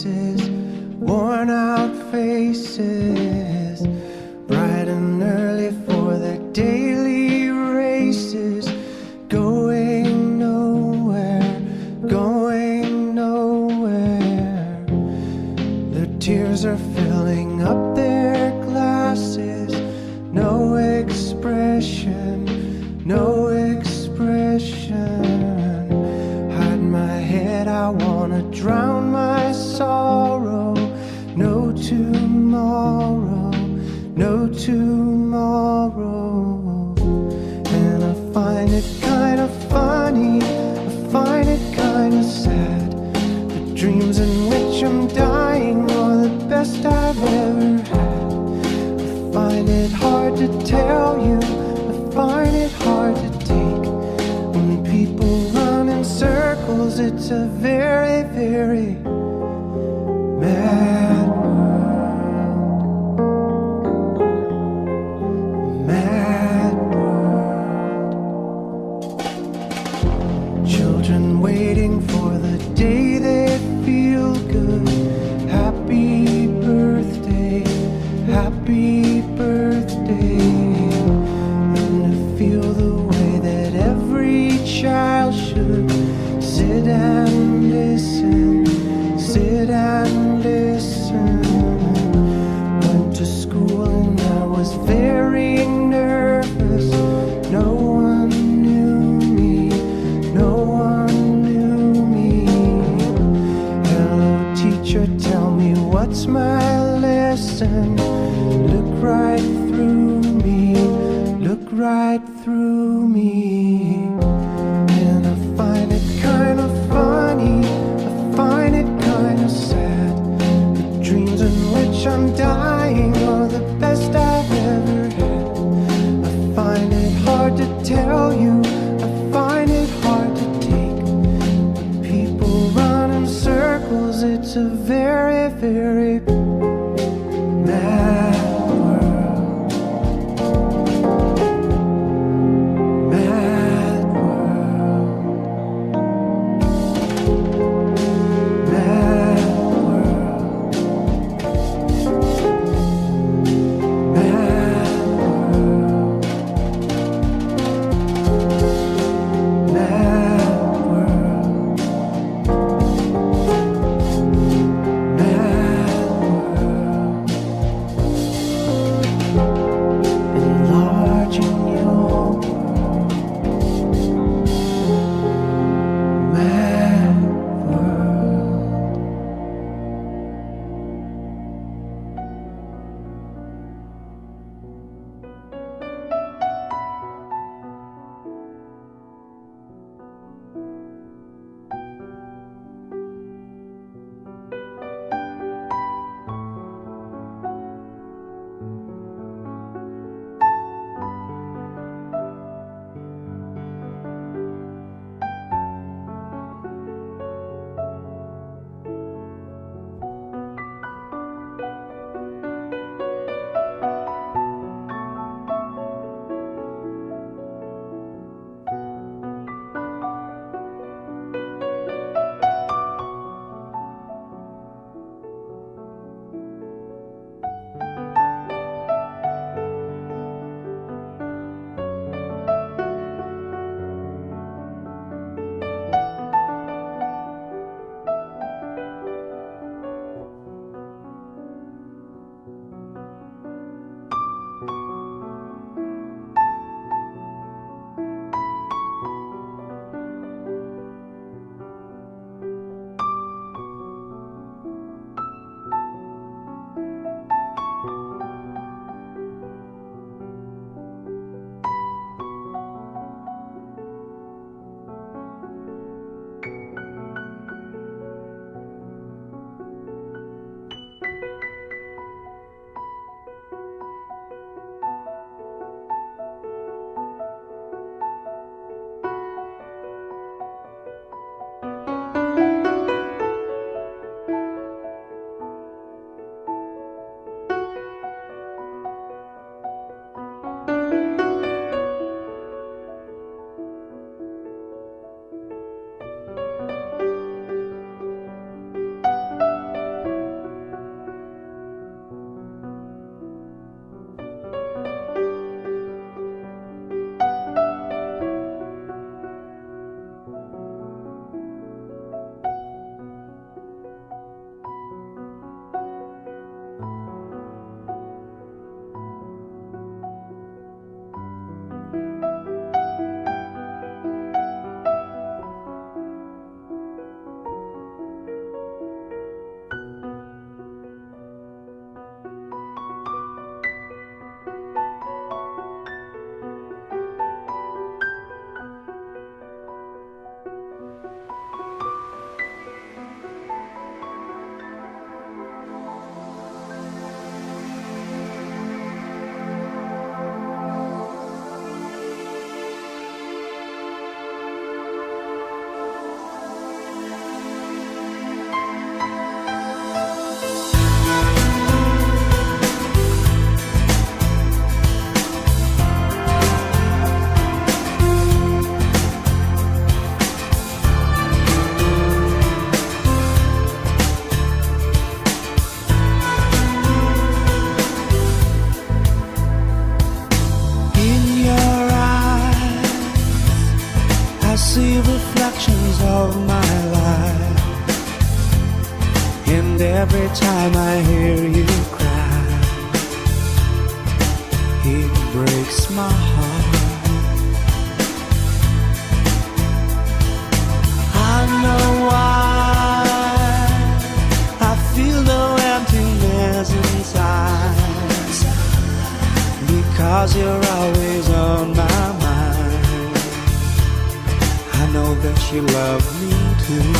places, worn out faces, bright and early for their daily races, going nowhere, going nowhere. Their tears are filling up their glasses, no expression, no expression. Hide my head, I wanna drown my sorrow. No tomorrow, no tomorrow. And I find it kind of funny, I find it kind of sad. The dreams in which I'm dying are the best I've ever had. I find it hard to tell you, I find it hard to take. When people run in circles, it's a very, very mad world. Mad world. Children waiting for the day they feel good. Happy birthday, happy birthday. And to feel the way that every child should sit and listen, sit and listen. Went to school and I was very nervous. No one knew me, no one knew me. Hello teacher, tell me what's my lesson. Look right through me, look right through me. And I find it kind of funny, I find it kind of sad. The dreams in which I'm dying are the best I've ever had. I find it hard to tell you, I find it hard to take. When people run in circles, it's a very, very mad world. Mad world. Mad world. Mad world. Mad world. Mad world. every time I hear you cry. It breaks my heart. I know why I feel no emptiness inside, because you're always on my mind. I know that you love me too.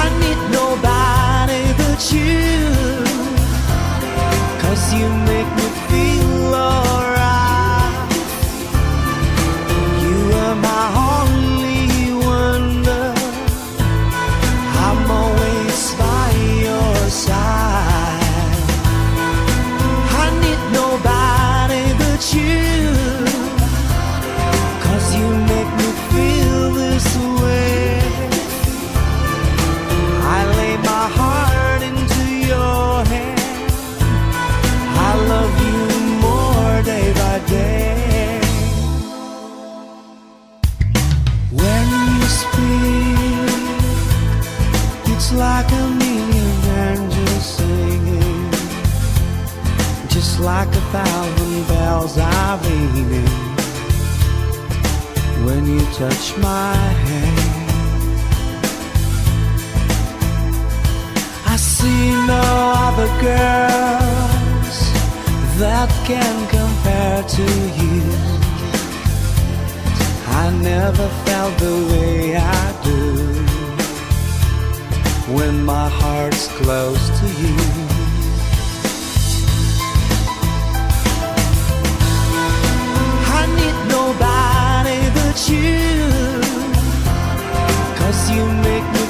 I need nobody but you, 'cause you make me feel alright. You are my only wonder. I'm always by your side. I need nobody but you, 'cause you make me feel this way. I lay my heart into your hand. I love you more day by day. When you speak, it's like a million angels singing, just like 1,000 bells are ringing. When you touch my hand, I see no other girls that can compare to you. I never felt the way I do when my heart's close to you. I need nobody but you, 'cause you make me